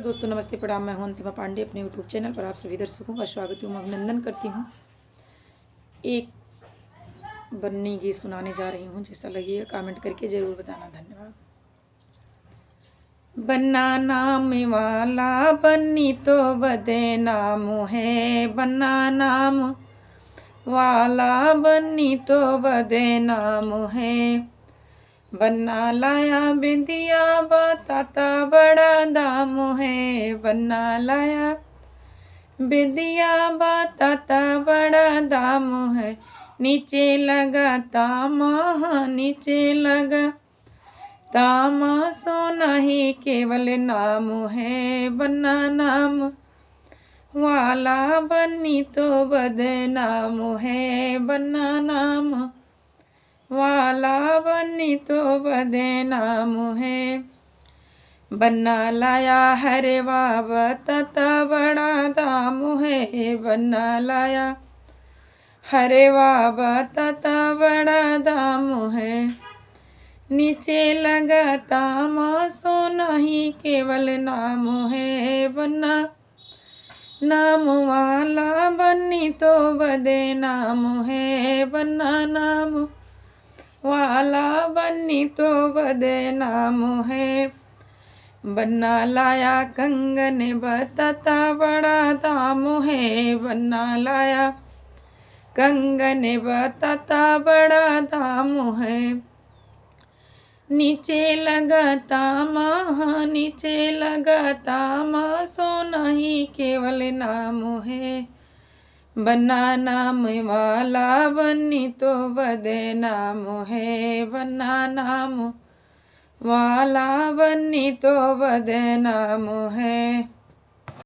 Hello दोस्तों, नमस्ते प्रणाम। मैं हूं अंतिमा पांडे। अपने यूट्यूब चैनल पर आप सभी दर्शकों का स्वागत एवं अभिनंदन करती हूं। एक बन्नी गीत सुनाने जा रही हूं। जैसा लगेगा कमेंट करके ज़रूर बताना। धन्यवाद। बन्ना नाम वाला बन्नी तो बदनाम है, बन्ना नाम वाला बन्नी तो बदनाम है। बन्ना लाया बिंदिया बताता बड़ा दाम है, बन्ना लाया बिंदिया बताता बड़ा दाम है। नीचे लगा तामा, नीचे लगा तामा, सोना ही केवल नाम है। बन्ना नाम वाला बन्नी तो बदनाम है, बन्ना नाम वाला बन्नी तो बदनाम है। बन्ना लाया हरवा बताता बड़ा दाम है, बन्ना लाया हरवा बताता बड़ा दाम है। नीचे लगा तामा, सोना ही केवल नाम है। बन्ना नाम वाला बन्नी तो बदनाम है, बन्ना नाम वाला बन्नी तो बदनाम है। बन्ना लाया कंगन बताता बड़ा दाम है, बन्ना लाया कंगन बताता बड़ा दाम है। नीचे लगा तामा, नीचे लगा तामा, सोना ही केवल नाम है। बन्ना नाम वाला बन्नी तो बदनाम है, बन्ना नाम वाला बन्नी तो बदनाम है।